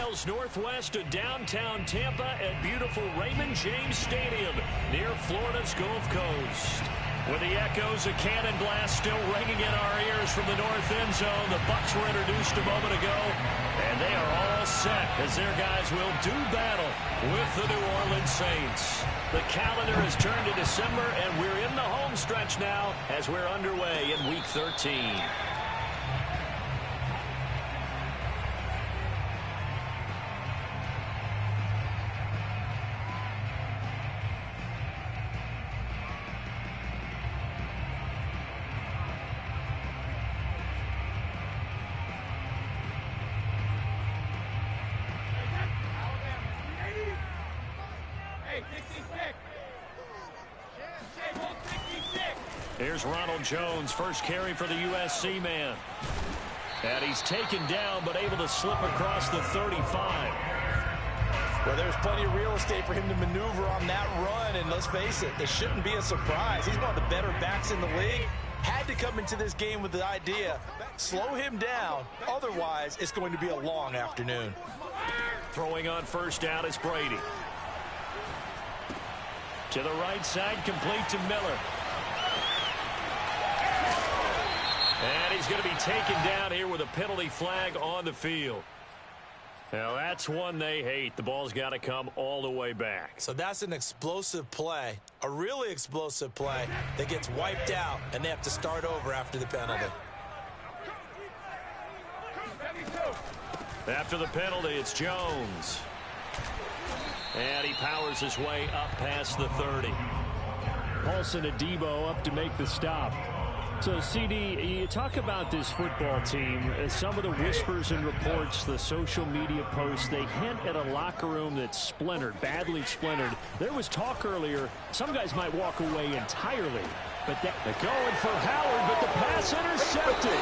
miles northwest of downtown Tampa at beautiful Raymond James Stadium near Florida's Gulf Coast. With the echoes of cannon blast still ringing in our ears from the north end zone, the Bucs were introduced a moment ago, and they are all set as their guys will do battle with the New Orleans Saints. The calendar has turned to December, and we're in the home stretch now as we're underway in Week 13. Here's Ronald Jones, first carry for the USC man. And he's taken down, but able to slip across the 35. Well, there's plenty of real estate for him to maneuver on that run, and let's face it, it shouldn't be a surprise. He's one of the better backs in the league. Had to come into this game with the idea, slow him down, otherwise it's going to be a long afternoon. Throwing on first down is Brady. To the right side, complete to Miller. And he's going to be taken down here with a penalty flag on the field. Now, that's one they hate. The ball's got to come all the way back. So that's an explosive play, a really explosive play that gets wiped out, and they have to start over after the penalty. After the penalty, it's Jones. And he powers his way up past the 30. Paulson Adebo up to make the stop. So, CD, you talk about this football team, some of the whispers and reports, the social media posts, they hint at a locker room that's splintered, badly splintered. There was talk earlier, some guys might walk away entirely. But they're going for Howard, but the pass intercepted.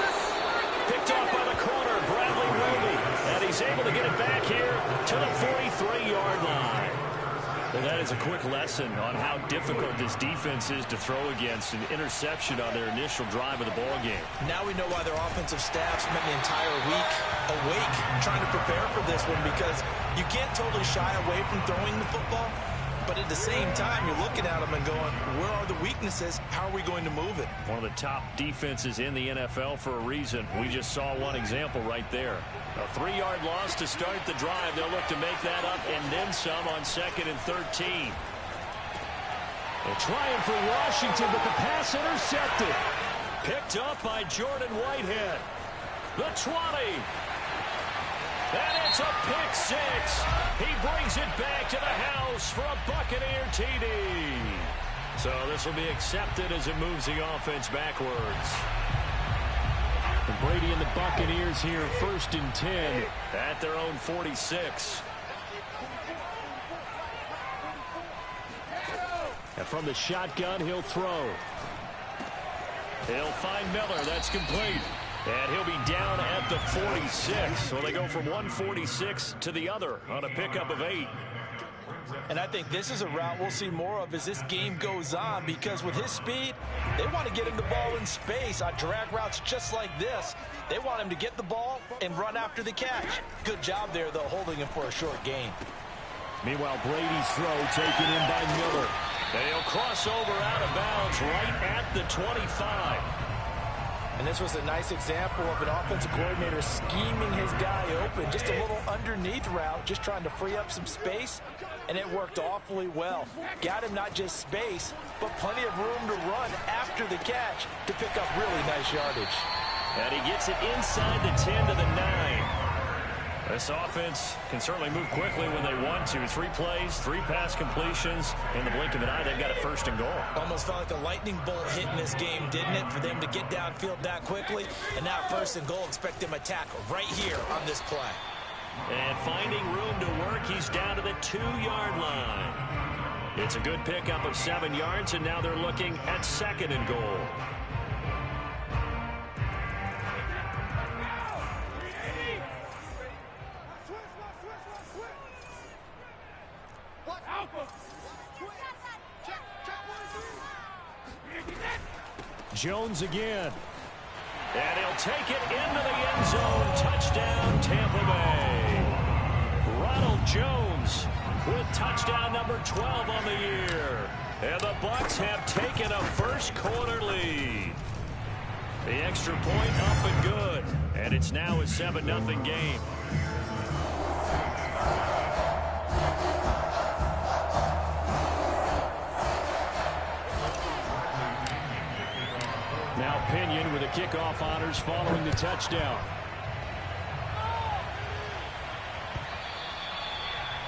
Picked off by the corner, Bradley Roby. And he's able to get it back here to the 43-yard line. Well, that is a quick lesson on how difficult this defense is to throw against. An interception on their initial drive of the ball game. Now we know why their offensive staff spent the entire week awake trying to prepare for this one, because you can't totally shy away from throwing the football, but at the same time you're looking at them and going, where are the weaknesses? How are we going to move it? One of the top defenses in the NFL for a reason. We just saw one example right there. A 3-yard loss to start the drive. They'll look to make that up and then some on 2nd and 13. They're trying for Washington, but the pass intercepted. Picked up by Jordan Whitehead. The 20. And it's a pick six. He brings it back to the house for a Buccaneer TD. So this will be accepted as it moves the offense backwards. And Brady and the Buccaneers here, 1st and 10. At their own 46. And from the shotgun, he'll throw. He'll find Miller. That's complete. And he'll be down at the 46. So they go from 146 to the other on a pickup of 8. And I think this is a route we'll see more of as this game goes on, because with his speed, they want to get him the ball in space on drag routes just like this. They want him to get the ball and run after the catch. Good job there, though, holding him for a short gain. Meanwhile, Brady's throw taken in by Miller. And he'll cross over out of bounds right at the 25. And this was a nice example of an offensive coordinator scheming his guy open. Just a little underneath route, just trying to free up some space, and it worked awfully well. Got him not just space, but plenty of room to run after the catch to pick up really nice yardage. And he gets it inside the 10 to the 9. This offense can certainly move quickly when they want to. 3 plays, 3 pass completions. In the blink of an eye, they've got a 1st and goal. Almost felt like a lightning bolt hit in this game, didn't it? For them to get downfield that quickly. And now 1st and goal, expect them to tackle right here on this play. And finding room to work, he's down to the 2-yard line. It's a good pickup of 7 yards, and now they're looking at 2nd and goal. Jones again. And he'll take it into the end zone. Touchdown, Tampa Bay. Jones with touchdown number 12 on the year. And the Bucs have taken a first quarter lead. The extra point up and good. And it's now a 7-0 game. Now Pinion with the kickoff honors following the touchdown.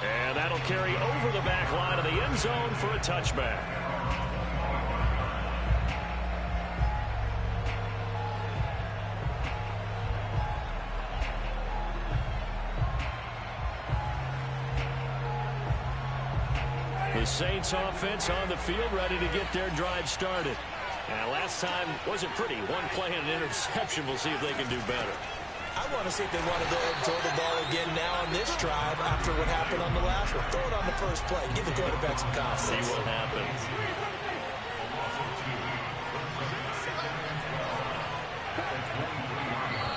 And that'll carry over the back line of the end zone for a touchback. The Saints offense on the field ready to get their drive started. And last time wasn't pretty. One play and an interception. We'll see if they can do better. I want to see if they want to go ahead and throw the ball again now on this drive after what happened on the last one. Throw it on the first play. Give the quarterback some confidence. See what happens.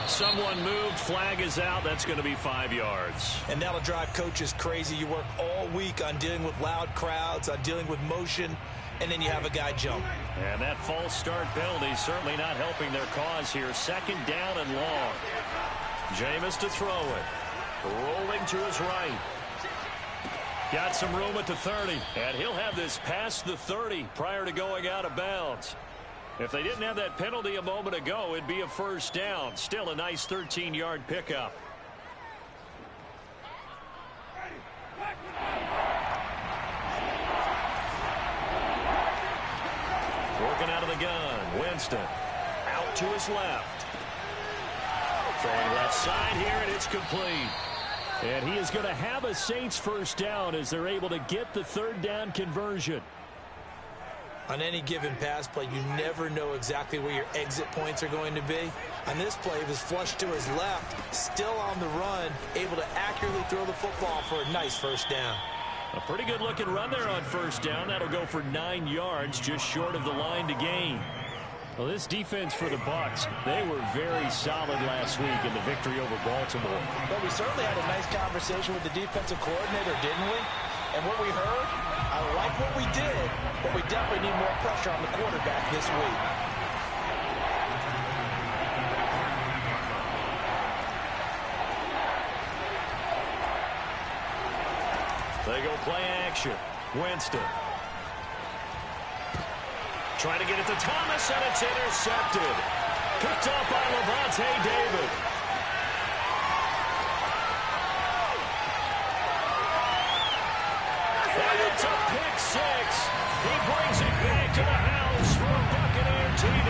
Someone moved. Flag is out. That's going to be 5 yards. And that'll drive coaches crazy. You work all week on dealing with loud crowds, on dealing with motion, and then you have a guy jump. And that false start penalty certainly not helping their cause here. Second down and long. Jameis to throw it. Rolling to his right. Got some room at the 30. And he'll have this past the 30 prior to going out of bounds. If they didn't have that penalty a moment ago, it'd be a first down. Still a nice 13-yard pickup. Working out of the gun. Winston out to his left. Throwing left side here, and it's complete. And he is going to have a Saints first down as they're able to get the third down conversion. On any given pass play, you never know exactly where your exit points are going to be. On this play, it was flushed to his left, still on the run, able to accurately throw the football for a nice first down. A pretty good-looking run there on first down. That'll go for 9 yards, just short of the line to gain. Well, this defense for the Bucs, they were very solid last week in the victory over Baltimore. Well, we certainly had a nice conversation with the defensive coordinator, didn't we? And what we heard, I like what we did, but we definitely need more pressure on the quarterback this week. They go play action. Winston. Trying to get it to Thomas, and it's intercepted. Picked up by Levante David. And it's a pick six. He brings it back to the house for a Buccaneer TD.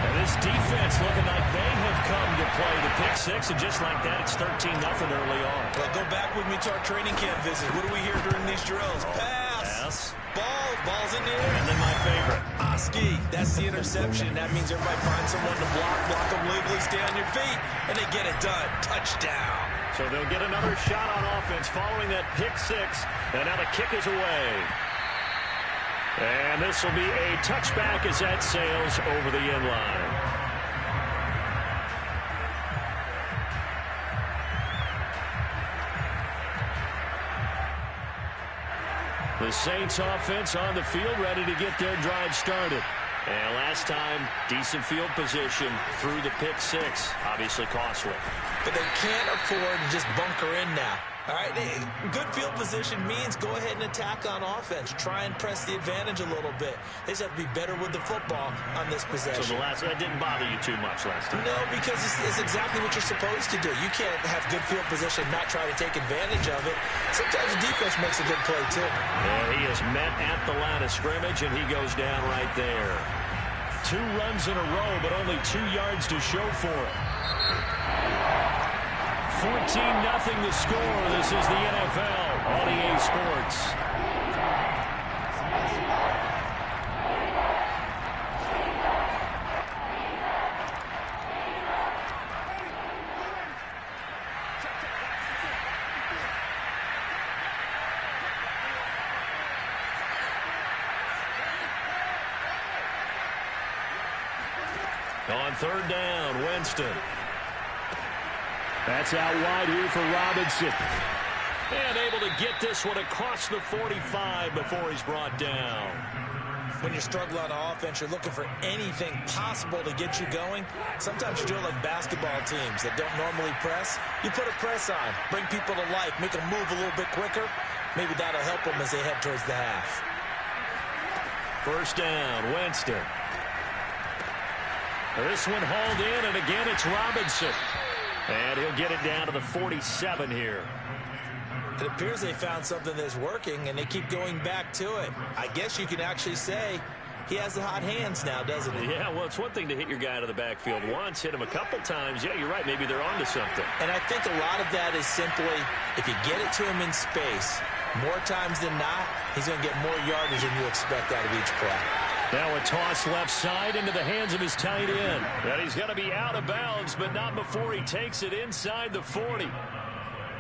And this defense looking like they have come to play the pick six, and just like that, it's 13-0 early on. Well, go back with me to our training camp visit. What do we hear during these drills? Pass. Ball's in the air. And then my favorite. Oski. That's the interception. That means everybody finds someone to block them legally, stay on your feet, and they get it done. Touchdown. So they'll get another shot on offense following that pick six. And now the kick is away. And this will be a touchback as that sails over the end line. The Saints offense on the field ready to get their drive started. And last time, decent field position through the pick six. Obviously costly. But they can't afford to just bunker in now. All right, good field position means go ahead and attack on offense. Try and press the advantage a little bit. They just have to be better with the football on this possession. So that didn't bother you too much last time? No, because it's exactly what you're supposed to do. You can't have good field position, not try to take advantage of it. Sometimes the defense makes a good play, too. And he is met at the line of scrimmage, and he goes down right there. 2 runs in a row, but only 2 yards to show for it. 14-0 the score. This is the NFL on EA Sports. On third down, Winston. That's out wide here for Robinson. And able to get this one across the 45 before he's brought down. When you're struggling on offense, you're looking for anything possible to get you going. Sometimes you do it like basketball teams that don't normally press. You put a press on, bring people to life, make them move a little bit quicker. Maybe that'll help them as they head towards the half. First down, Winston. This one hauled in, and again it's Robinson. And he'll get it down to the 47 here. It appears they found something that's working, and they keep going back to it. I guess you can actually say he has the hot hands now, doesn't he? Yeah, well, it's one thing to hit your guy out of the backfield once, hit him a couple times. Yeah, you're right. Maybe they're onto something. And I think a lot of that is simply if you get it to him in space, more times than not, he's going to get more yardage than you expect out of each play. Now a toss left side into the hands of his tight end. And he's going to be out of bounds, but not before he takes it inside the 40.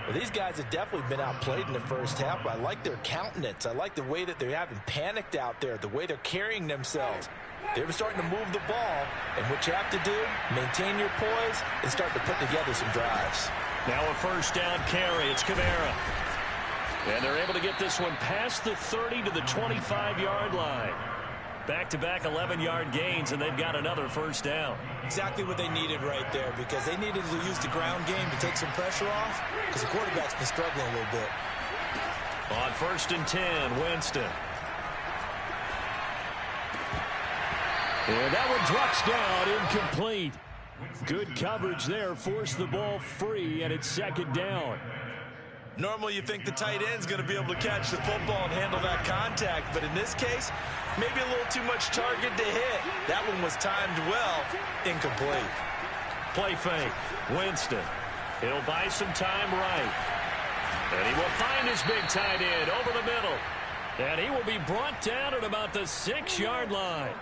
Well, these guys have definitely been outplayed in the first half, but I like their countenance. I like the way that they're having panicked out there, the way they're carrying themselves. They're starting to move the ball, and what you have to do, maintain your poise and start to put together some drives. Now a first down carry. It's Kamara. And they're able to get this one past the 30 to the 25-yard line. Back-to-back 11-yard gains, and they've got another first down. Exactly what they needed right there, because they needed to use the ground game to take some pressure off, because the quarterback's been struggling a little bit. On first and 10, Winston. And that one drops down, incomplete. Good coverage there, forced the ball free, and it's second down. Normally you think the tight end's going to be able to catch the football and handle that contact, but in this case, maybe a little too much target to hit. That one was timed well, incomplete. Play fake, Winston. He'll buy some time right. And he will find his big tight end over the middle. And he will be brought down at about the 6-yard line.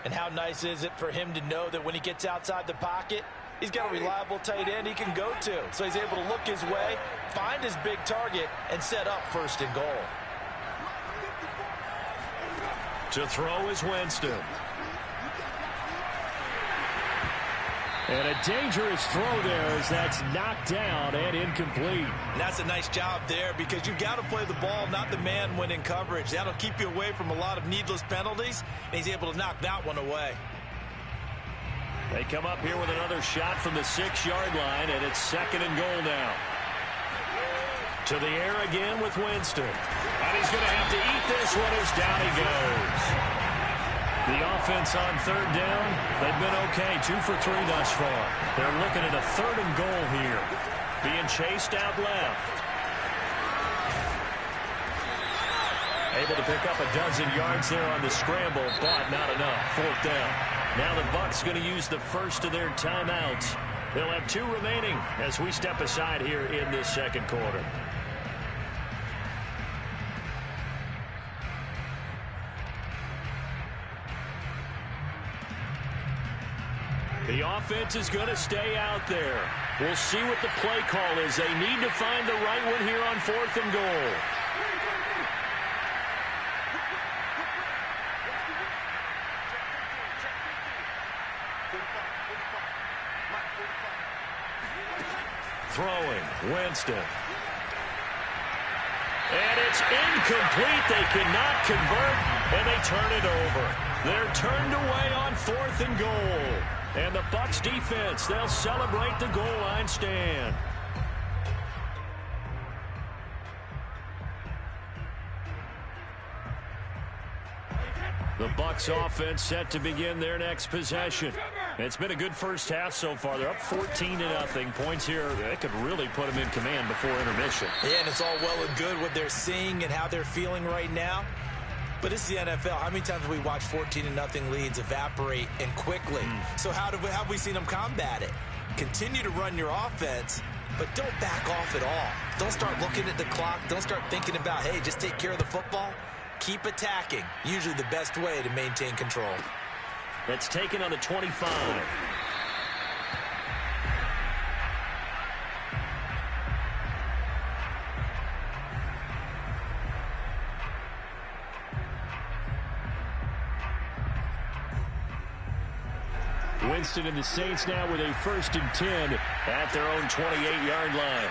And how nice is it for him to know that when he gets outside the pocket, he's got a reliable tight end he can go to. So he's able to look his way, find his big target, and set up first and goal. To throw is Winston. And a dangerous throw there as that's knocked down and incomplete. And that's a nice job there because you've got to play the ball, not the man when in coverage. That'll keep you away from a lot of needless penalties, and he's able to knock that one away. They come up here with another shot from the 6-yard line, and it's second and goal now. To the air again with Winston. And he's going to have to eat this one as down he goes. The offense on third down, they've been okay. 2 for 3 thus far. They're looking at a third and goal here. Being chased out left. Able to pick up a dozen yards there on the scramble, but not enough. Fourth down. Now the Bucs going to use the first of their timeouts. They'll have 2 remaining as we step aside here in this second quarter. The offense is going to stay out there. We'll see what the play call is. They need to find the right one here on 4th and goal. Throwing, Winston. And it's incomplete. They cannot convert, and they turn it over. They're turned away on 4th and goal. And the Bucs defense, they'll celebrate the goal line stand. The Bucs offense set to begin their next possession. It's been a good first half so far. They're up 14-0. Points here, they could really put them in command before intermission. Yeah, and it's all well and good what they're seeing and how they're feeling right now. But it's the NFL. How many times have we watched 14-0 leads evaporate and quickly? So how have we seen them combat it? Continue to run your offense, but don't back off at all. Don't start looking at the clock. Don't start thinking about, hey, just take care of the football. Keep attacking. Usually the best way to maintain control. That's taken on the 25. Winston and the Saints now with a 1st and 10 at their own 28-yard line.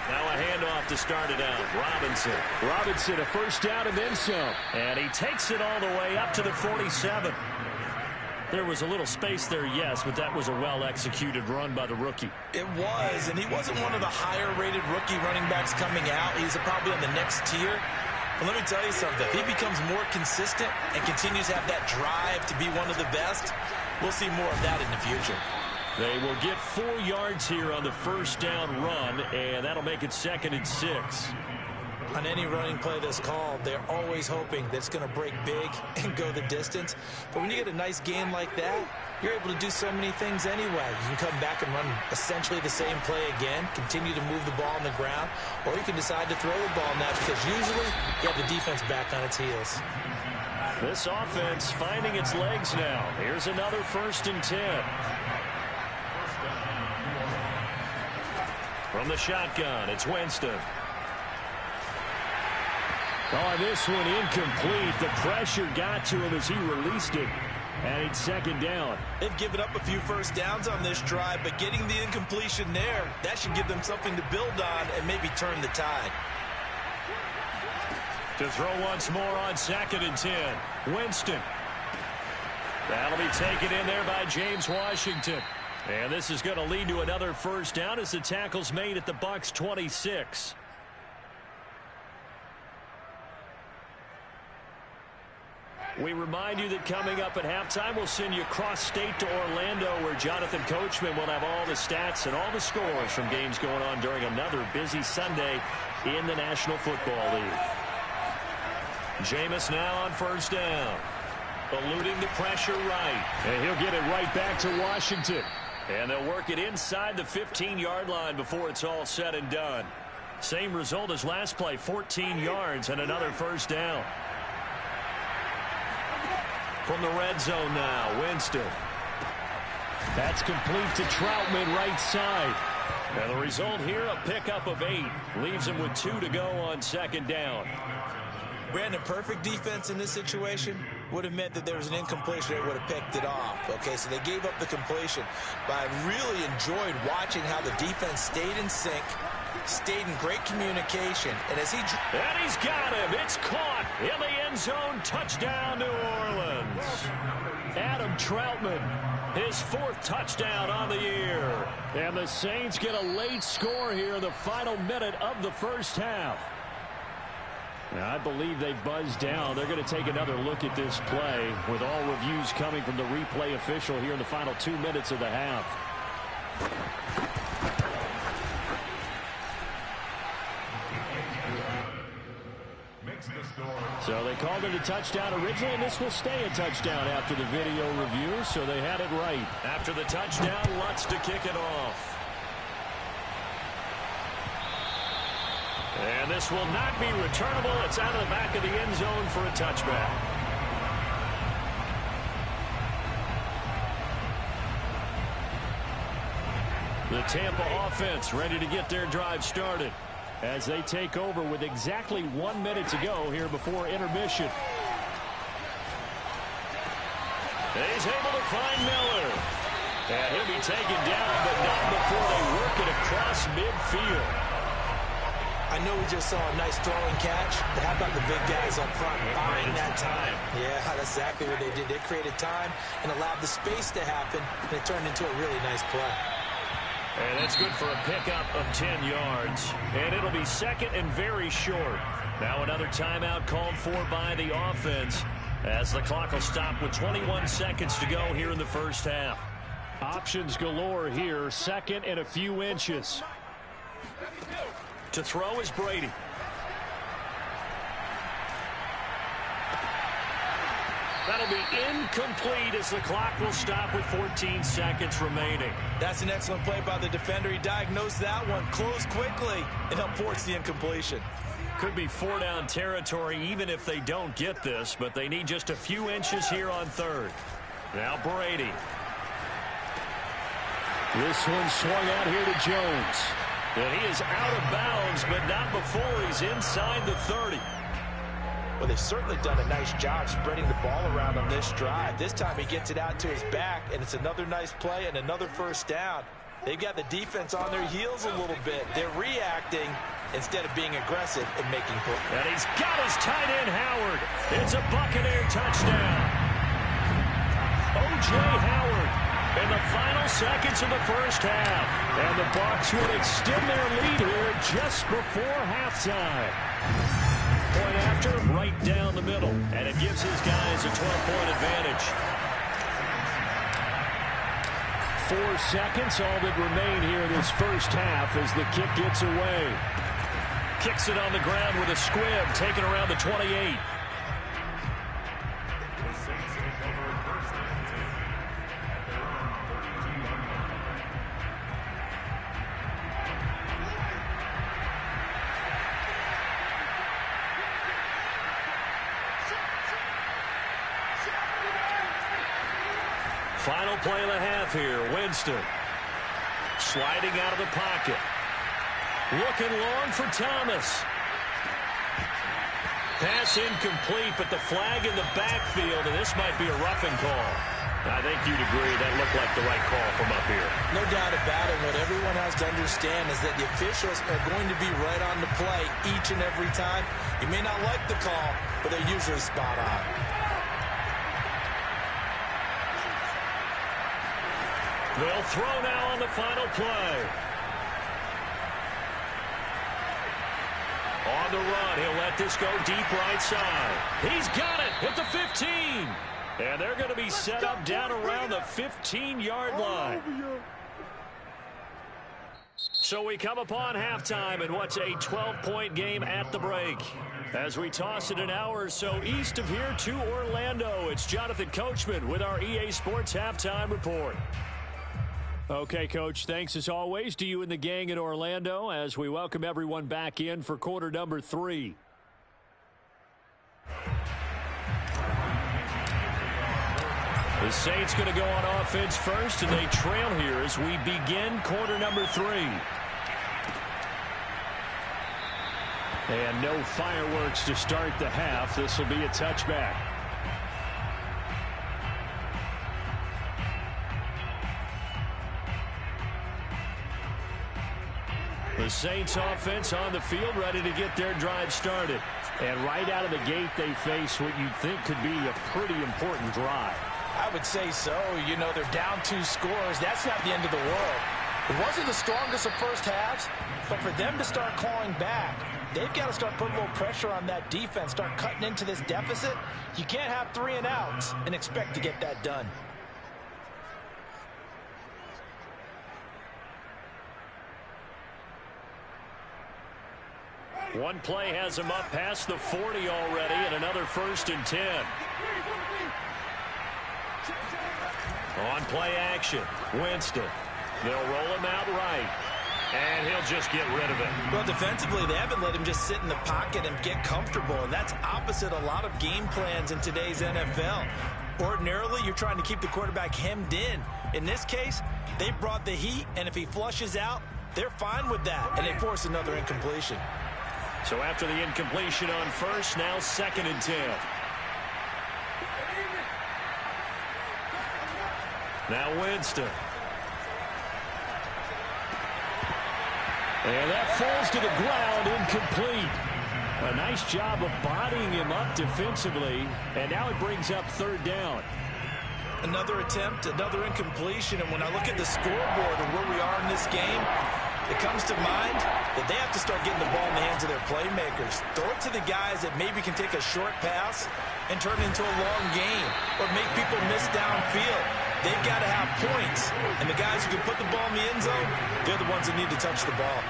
Now a handoff to start it out. Robinson, a 1st down and then some. And he takes it all the way up to the 47. There was a little space there, yes, but that was a well-executed run by the rookie. It was, and he wasn't one of the higher-rated rookie running backs coming out. He's probably on the next tier. But let me tell you something. If he becomes more consistent and continues to have that drive to be one of the best, we'll see more of that in the future. They will get 4 yards here on the 1st down run, and that'll make it 2nd and 6. On any running play that's called, they're always hoping that it's going to break big and go the distance. But when you get a nice game like that, you're able to do so many things anyway. You can come back and run essentially the same play again, continue to move the ball on the ground, or you can decide to throw the ball now because usually you have the defense back on its heels. This offense finding its legs now. Here's another 1st and 10. From the shotgun, it's Winston. Oh, this one incomplete. The pressure got to him as he released it. And it's 2nd down. They've given up a few 1st downs on this drive, but getting the incompletion there, that should give them something to build on and maybe turn the tide. To throw once more on 2nd and 10. Winston. That'll be taken in there by James Washington. And this is going to lead to another 1st down as the tackle's made at the Bucs 26. We remind you that coming up at halftime, we'll send you cross-state to Orlando, where Jonathan Coachman will have all the stats and all the scores from games going on during another busy Sunday in the National Football League. Jameis now on 1st down. Eluding the pressure right. And he'll get it right back to Washington. And they'll work it inside the 15-yard line before it's all said and done. Same result as last play, 14 yards and another 1st down. From the red zone now, Winston. That's complete to Troutman, right side. And the result here, a pickup of 8. Leaves him with 2 to go on 2nd down. Brandon, perfect defense in this situation would have meant that there was an incompletion. They would have picked it off. Okay, so they gave up the completion. But I really enjoyed watching how the defense stayed in sync, stayed in great communication. And as and he's got him. It's caught in the end zone. Touchdown, New Orleans. Adam Troutman, his 4th touchdown on the year. And the Saints get a late score here in the final minute of the 1st half. Now, I believe they buzzed down. They're going to take another look at this play with all reviews coming from the replay official here in the final 2 minutes of the half. So they called it a touchdown originally, and this will stay a touchdown after the video review, so they had it right. After the touchdown, Lutz to kick it off. And this will not be returnable. It's out of the back of the end zone for a touchback. The Tampa offense ready to get their drive started as they take over with exactly 1 minute to go here before intermission. He's able to find Miller. And he'll be taken down, but not before they work it across midfield. I know we just saw a nice throwing catch, but how about the big guys up front buying that time? Yeah, that's exactly what they did. They created time and allowed the space to happen, and it turned into a really nice play. And that's good for a pickup of 10 yards. And it'll be 2nd and very short. Now another timeout called for by the offense as the clock will stop with 21 seconds to go here in the 1st half. Options galore here. 2nd and a few inches. To throw is Brady. That'll be incomplete as the clock will stop with 14 seconds remaining. That's an excellent play by the defender. He diagnosed that one, closed quickly, and helped force the incompletion. Could be 4-down territory even if they don't get this, but they need just a few inches here on 3rd. Now Brady. This one swung out here to Jones. And he is out of bounds, but not before he's inside the 30. Well, they've certainly done a nice job spreading the ball around on this drive. This time he gets it out to his back, and it's another nice play and another first down. They've got the defense on their heels a little bit. They're reacting instead of being aggressive and making plays. And he's got his tight end, Howard. It's a Buccaneer touchdown. O.J. Howard in the final seconds of the first half. And the Bucs would extend their lead here just before halftime. Point after, right down the middle. And it gives his guys a 12-point advantage. 4 seconds, all that remain here this first half as the kick gets away. Kicks it on the ground with a squib, taken around the 28. Final play of the half here. Winston sliding out of the pocket. Looking long for Thomas. Pass incomplete, but the flag in the backfield, and this might be a roughing call. I think you'd agree that looked like the right call from up here. No doubt about it. What everyone has to understand is that the officials are going to be right on the play each and every time. You may not like the call, but they're usually spot on. They'll throw now on the final play. On the run, he'll let this go deep right side. He's got it at the 15. And they're going to be set up down around the 15-yard line. So we come upon halftime in what's a 12-point game at the break. As we toss it an hour or so east of here to Orlando, it's Jonathan Coachman with our EA Sports Halftime Report. Okay, Coach, thanks as always to you and the gang in Orlando as we welcome everyone back in for quarter number 3. The Saints going to go on offense first, and they trail here as we begin quarter number 3. And no fireworks to start the half. This will be a touchback. The Saints offense on the field ready to get their drive started. And right out of the gate, they face what you'd think could be a pretty important drive. I would say so. You know, they're down 2 scores. That's not the end of the world. It wasn't the strongest of first halves, but for them to start clawing back, they've got to start putting a little pressure on that defense, start cutting into this deficit. You can't have 3 and outs and expect to get that done. One play has him up past the 40 already, and another 1st and 10. On play action, Winston. They'll roll him out right, and he'll just get rid of it. Well, defensively, they haven't let him just sit in the pocket and get comfortable, and that's opposite a lot of game plans in today's NFL. Ordinarily, you're trying to keep the quarterback hemmed in. In this case, they brought the heat, and if he flushes out, they're fine with that, and they force another incompletion. So after the incompletion on first, now 2nd and 10. Now Winston. And that falls to the ground, incomplete. A nice job of bodying him up defensively, and now it brings up 3rd down. Another attempt, another incompletion, and when I look at the scoreboard and where we are in this game, it comes to mind that they have to start getting the ball in the hands of their playmakers. Throw it to the guys that maybe can take a short pass and turn it into a long game or make people miss downfield. They've got to have points, and the guys who can put the ball in the end zone, they're the ones that need to touch the ball.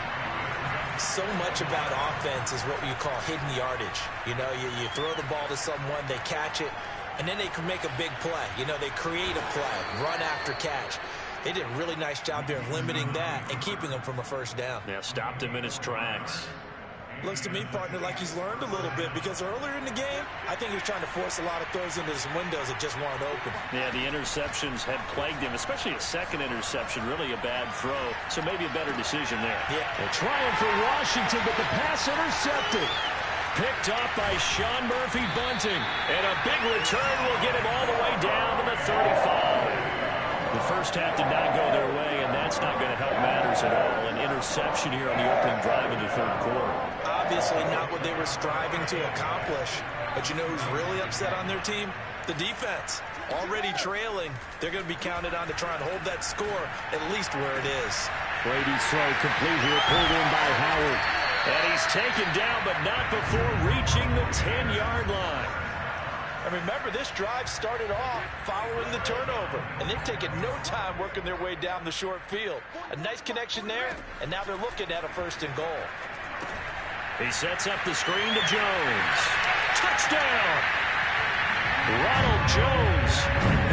So much about offense is what you call hidden yardage. You know, you throw the ball to someone, they catch it, and then they can make a big play. You know, they create a play, run after catch. They did a really nice job there of limiting that and keeping him from a 1st down. Yeah, stopped him in his tracks. Looks to me, partner, like he's learned a little bit because earlier in the game, I think he was trying to force a lot of throws into some windows that just weren't open. Yeah, the interceptions had plagued him, especially a 2nd interception, really a bad throw. So maybe a better decision there. Yeah. They're trying for Washington, but the pass intercepted. picked off by Sean Murphy-Bunting. And a big return will get him all the way down to the 35. The first half did not go their way, and that's not going to help matters at all. An interception here on the opening drive of the third quarter. Obviously not what they were striving to accomplish. But you know who's really upset on their team? The defense. Already trailing. They're going to be counted on to try and hold that score at least where it is. Brady's throw complete here, pulled in by Howard. And he's taken down, but not before reaching the 10-yard line. And remember, this drive started off following the turnover. And they've taken no time working their way down the short field. A nice connection there, and now they're looking at a 1st and goal. He sets up the screen to Jones. Touchdown! Ronald Jones.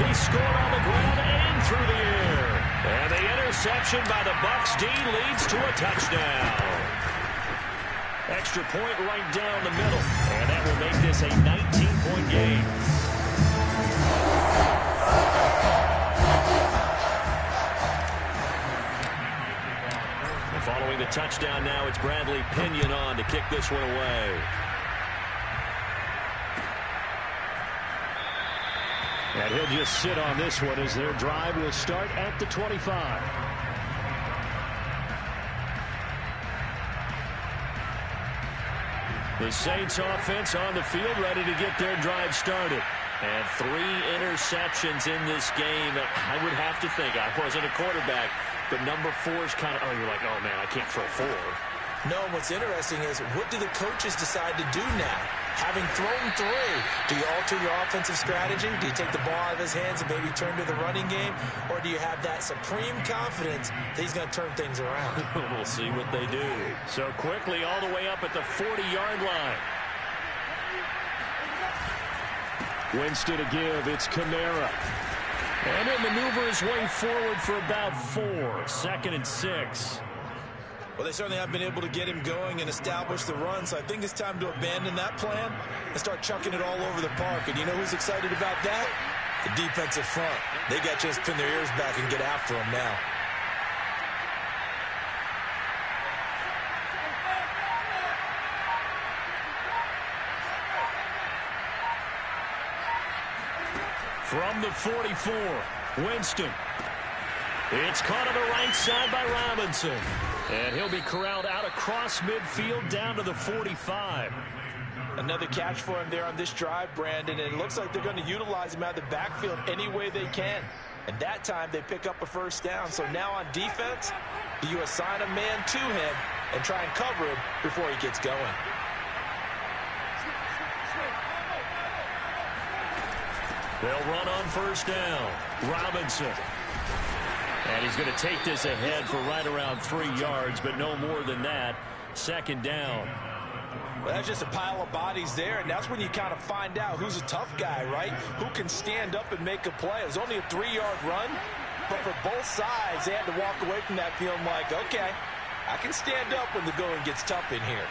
He scored on the ground and through the air. And the interception by the Bucs D leads to a touchdown. Extra point right down the middle. And that will make this a 19-point game. And following the touchdown now, it's Bradley Pinion on to kick this one away. And he'll just sit on this one as their drive will start at the 25. The Saints offense on the field ready to get their drive started. And 3 interceptions in this game. I would have to think, I wasn't a quarterback, but number 4 is kind of, you're like, oh man, I can't throw 4. No, what's interesting is, what do the coaches decide to do now? Having thrown 3, do you alter your offensive strategy? Do you take the ball out of his hands and maybe turn to the running game? Or do you have that supreme confidence that he's going to turn things around? We'll see what they do. So quickly all the way up at the 40-yard line. Winston to give. It's Kamara. And he'll maneuver his way forward for about 4. 2nd and 6. Well, they certainly have been able to get him going and establish the run, so I think it's time to abandon that plan and start chucking it all over the park. And you know who's excited about that? The defensive front. They got to just pin their ears back and get after him now. From the 44, Winston. It's caught on the right side by Robinson. And he'll be corralled out across midfield down to the 45. Another catch for him there on this drive, Brandon. And it looks like they're going to utilize him out of the backfield any way they can. And that time they pick up a 1st down. So now on defense, do you assign a man to him and try and cover him before he gets going? They'll run on 1st down. Robinson. And he's going to take this ahead for right around 3 yards, but no more than that. 2nd down. Well, that's just a pile of bodies there, and that's when you kind of find out who's a tough guy, right? Who can stand up and make a play. It was only a 3-yard run, but for both sides, they had to walk away from that feeling like, okay, I can stand up when the going gets tough in here.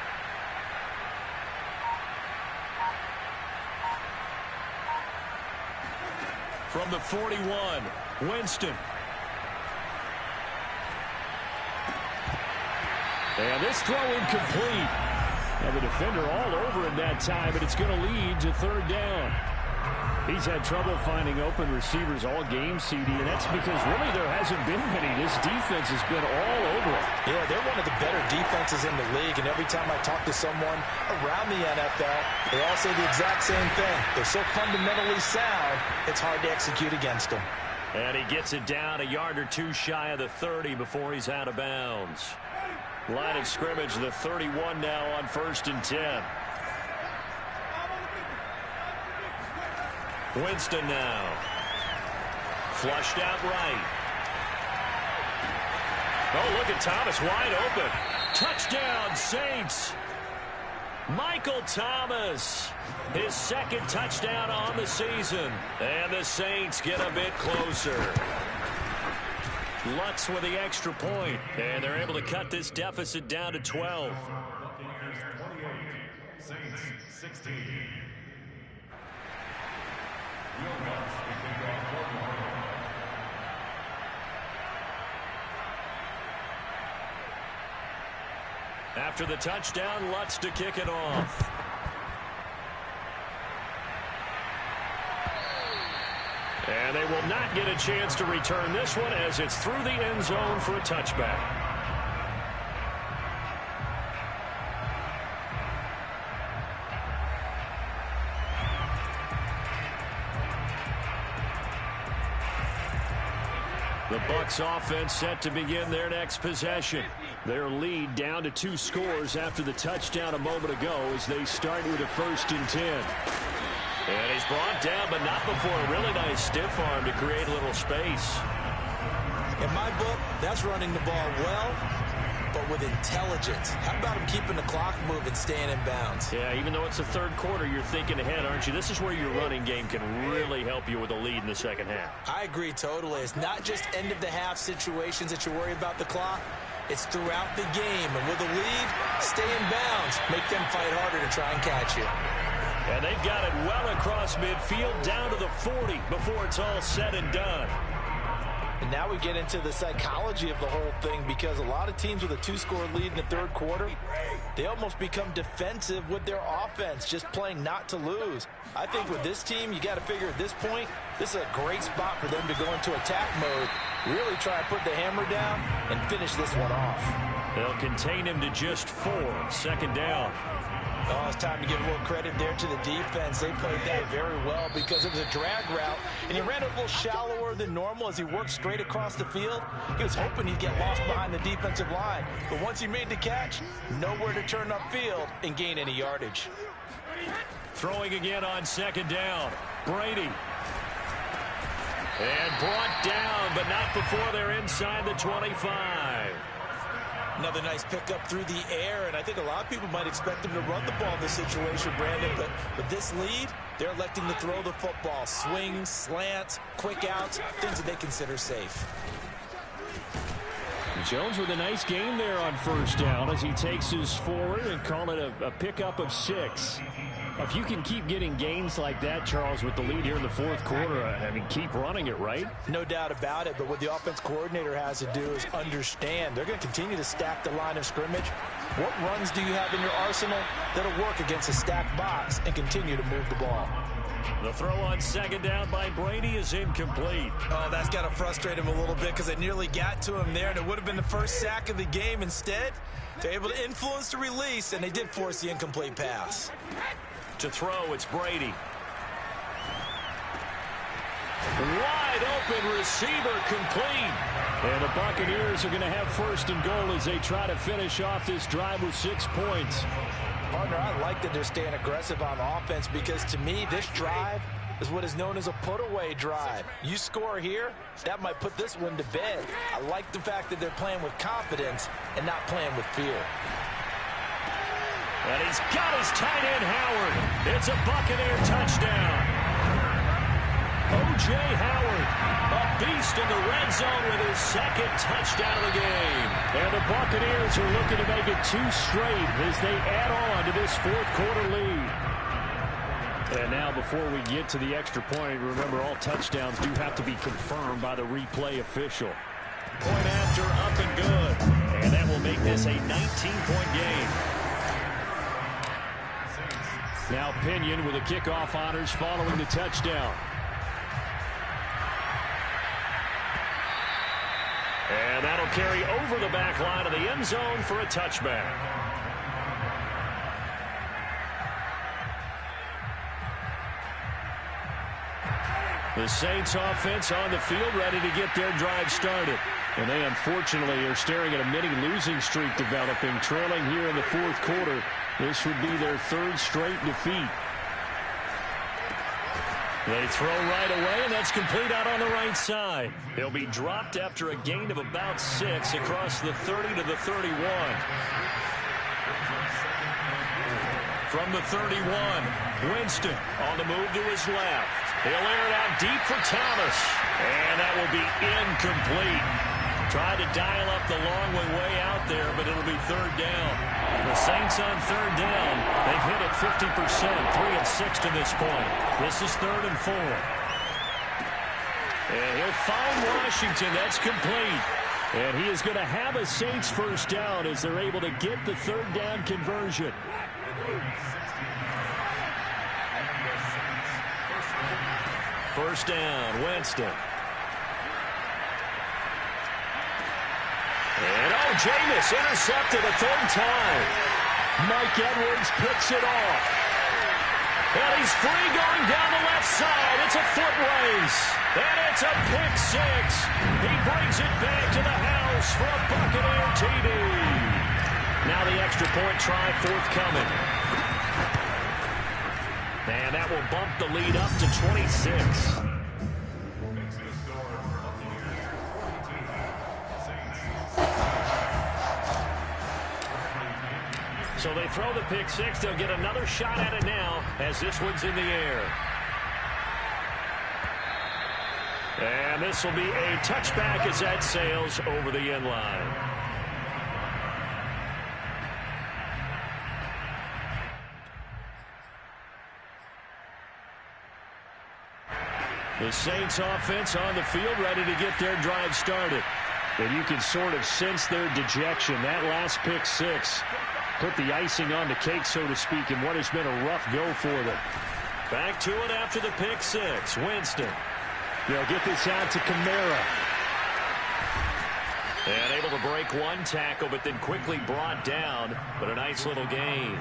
From the 41, Winston. And this throw incomplete. And the defender all over him that time, but it's going to lead to 3rd down. He's had trouble finding open receivers all game, CD, and that's because really there hasn't been many. This defense has been all over it. Yeah, they're one of the better defenses in the league, and every time I talk to someone around the NFL, they all say the exact same thing. They're so fundamentally sound, it's hard to execute against them. And he gets it down a yard or 2 shy of the 30 before he's out of bounds. Line of scrimmage, the 31 now on 1st and 10. Winston now. Flushed out right. Oh, look at Thomas wide open. Touchdown, Saints. Michael Thomas. His 2nd touchdown on the season. And the Saints get a bit closer. Lutz with the extra point, and they're able to cut this deficit down to 12. Saints 16. After the touchdown, Lutz to kick it off. will not get a chance to return this one as it's through the end zone for a touchback. The Bucs offense set to begin their next possession. Their lead down to 2 scores after the touchdown a moment ago as they start with a 1st and 10. And he's brought down, but not before a really nice stiff arm to create a little space. In my book, that's running the ball well, but with intelligence. How about him keeping the clock moving, staying in bounds? Yeah, even though it's the 3rd quarter, you're thinking ahead, aren't you? This is where your running game can really help you with a lead in the 2nd half. I agree totally. It's not just end-of-the-half situations that you worry about the clock. It's throughout the game. And with a lead, stay in bounds. Make them fight harder to try and catch you. And they've got it well across midfield down to the 40 before it's all said and done. And now we get into the psychology of the whole thing, because a lot of teams with a 2-score lead in the 3rd quarter, they almost become defensive with their offense, just playing not to lose. I think with this team, you got to figure at this point, this is a great spot for them to go into attack mode, really try to put the hammer down and finish this one off. They'll contain him to just 4, 2nd down. Oh, it's time to give a little credit there to the defense. They played that very well because it was a drag route, and he ran a little shallower than normal as he worked straight across the field. He was hoping he'd get lost behind the defensive line, but once he made the catch, nowhere to turn upfield and gain any yardage. Throwing again on 2nd down. Brady. And brought down, but not before they're inside the 25. Another nice pickup through the air, and I think a lot of people might expect them to run the ball in this situation, Brandon, but with this lead, they're electing to throw the football. Swings, slants, quick outs, things that they consider safe. Jones with a nice game there on 1st down as he takes his forward and call it a pickup of 6. If you can keep getting gains like that, Charles, with the lead here in the 4th quarter, I mean, keep running it, right? No doubt about it, but what the offense coordinator has to do is understand they're going to continue to stack the line of scrimmage. What runs do you have in your arsenal that'll work against a stacked box and continue to move the ball? The throw on 2nd down by Brady is incomplete. Oh, that's got to frustrate him a little bit because they nearly got to him there, and it would have been the first sack of the game. Instead, they're able to influence the release, and they did force the incomplete pass. To throw, it's Brady. Wide open receiver, complete. And the Buccaneers are going to have 1st and goal as they try to finish off this drive with 6 points. Partner, I like that they're staying aggressive on offense because to me, this drive is what is known as a put-away drive. You score here, that might put this one to bed. I like the fact that they're playing with confidence and not playing with fear. And he's got his tight end, Howard. It's a Buccaneer touchdown. O.J. Howard, a beast in the red zone with his 2nd touchdown of the game. And the Buccaneers are looking to make it 2 straight as they add on to this 4th quarter lead. And now before we get to the extra point, remember all touchdowns do have to be confirmed by the replay official. Point after, up and good. And that will make this a 19-point game. Now Pinion with the kickoff honors following the touchdown. And that'll carry over the back line of the end zone for a touchback. The Saints offense on the field ready to get their drive started. And they unfortunately are staring at a mini losing streak developing, trailing here in the 4th quarter. This would be their 3rd straight defeat. They throw right away, and that's complete out on the right side. They'll be dropped after a gain of about 6 across the 30 to the 31. From the 31, Winston on the move to his left. He'll air it out deep for Thomas, and that will be incomplete. Tried to dial up the long way out there, but it'll be 3rd down. The Saints on 3rd down. They've hit it 50%, 3 of 6 to this point. This is 3rd and 4. And he'll find Washington. That's complete. And he is going to have a Saints 1st down as they're able to get the 3rd down conversion. First down, Winston. Jameis intercepted a third time. Mike Edwards picks it off. And he's free going down the left side. It's a foot race. And it's a pick six. He brings it back to the house for a Buccaneer TD. Now the extra point try forthcoming. And that will bump the lead up to 26. So they throw the pick six. They'll get another shot at it now as this one's in the air. And this will be a touchback as that sails over the end line. The Saints offense on the field ready to get their drive started. And you can sort of sense their dejection. That last pick six put the icing on the cake, so to speak, in what has been a rough go for them. Back to it after the pick six. Winston. They'll get this out to Kamara. And able to break one tackle, but then quickly brought down. But a nice little gain.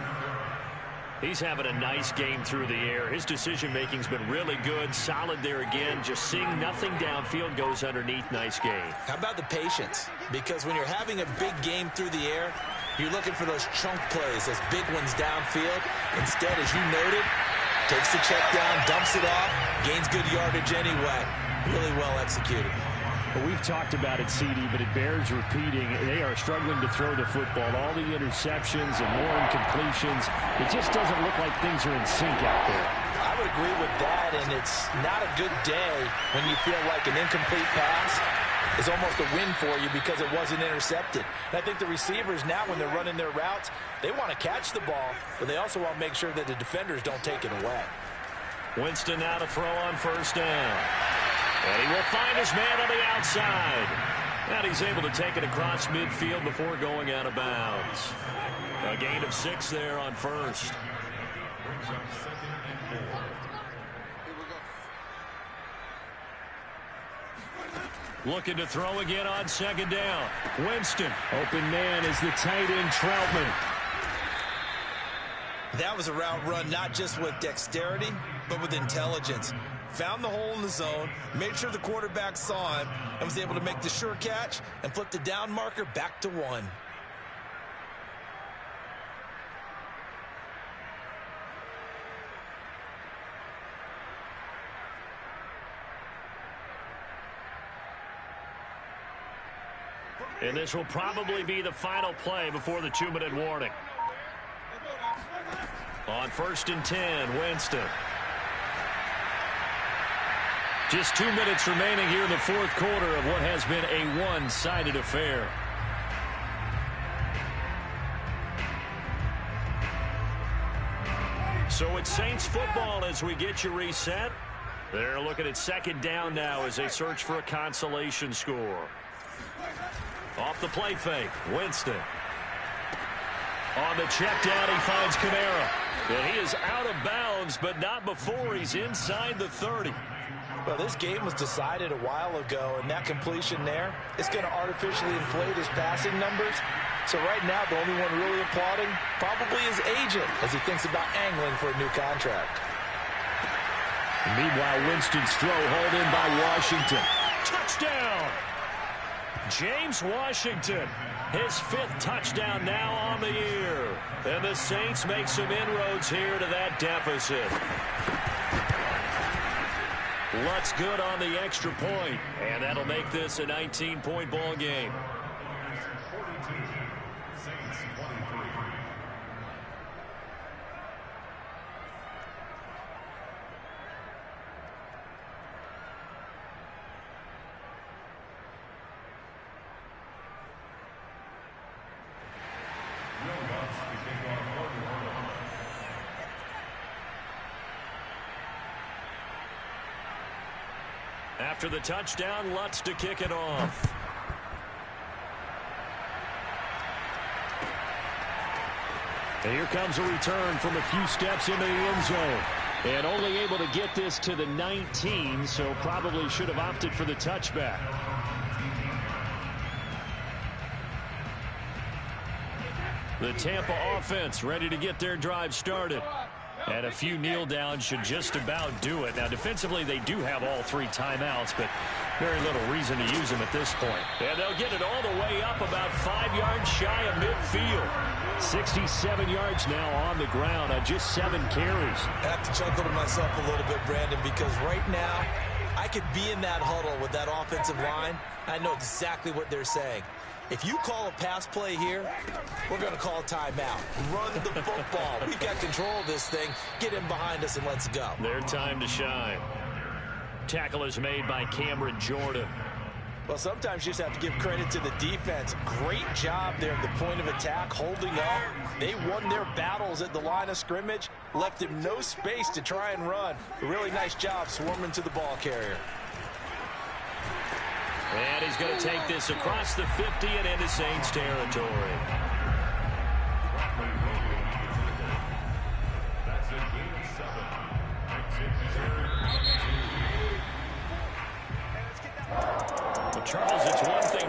He's having a nice game through the air. His decision-making's been really good. Solid there again. Just seeing nothing downfield, goes underneath. Nice game. How about the patience? Because when you're having a big game through the air, you're looking for those chunk plays, those big ones downfield. Instead, as you noted, takes the check down, dumps it off, gains good yardage anyway. Really well executed. Well, we've talked about it, CD, but it bears repeating. They are struggling to throw the football. All the interceptions and more incompletions. It just doesn't look like things are in sync out there. I would agree with that, and it's not a good day when you feel like an incomplete pass is almost a win for you because it wasn't intercepted. And I think the receivers now, when they're running their routes, they want to catch the ball, but they also want to make sure that the defenders don't take it away. Winston now to throw on first down. And he will find his man on the outside. And he's able to take it across midfield before going out of bounds. A gain of 6 there on first. Looking to throw again on second down. Winston. Open man is the tight end, Troutman. That was a route run not just with dexterity, but with intelligence. Found the hole in the zone, made sure the quarterback saw him, and was able to make the sure catch and flip the down marker back to 1. And this will probably be the final play before the 2-minute warning. On first and 10, Winston. Just 2 minutes remaining here in the fourth quarter of what has been a one-sided affair. So it's Saints football as we get you reset. They're looking at second down now as they search for a consolation score. Off the play fake, Winston. On the check down, he finds Kamara. And he is out of bounds, but not before he's inside the 30. Well, this game was decided a while ago, and that completion there is going to artificially inflate his passing numbers. So right now, the only one really applauding probably his agent as he thinks about angling for a new contract. Meanwhile, Winston's throw hauled in by Washington. Touchdown! James Washington, his 5th touchdown now on the year. And the Saints make some inroads here to that deficit. Lutz good on the extra point, and that'll make this a 19-point ball game. After the touchdown, Lutz to kick it off. And here comes a return from a few steps into the end zone. And only able to get this to the 19, so probably should have opted for the touchback. The Tampa offense ready to get their drive started. And a few kneel downs should just about do it. Now, defensively, they do have all 3 timeouts, but very little reason to use them at this point. And they'll get it all the way up about 5 yards shy of midfield. 67 yards now on the ground on just 7 carries. I have to chuckle to myself a little bit, Brandon, because right now I could be in that huddle with that offensive line. I know exactly what they're saying. If you call a pass play here, we're going to call a timeout. Run the football. We've got control of this thing. Get in behind us and let's go. Their time to shine. Tackle is made by Cameron Jordan. Well, sometimes you just have to give credit to the defense. Great job there at the point of attack, holding up. They won their battles at the line of scrimmage, left him no space to try and run. A really nice job swarming to the ball carrier. And he's going to take this across the 50 and into Saints territory. Well, Charles, it's one thing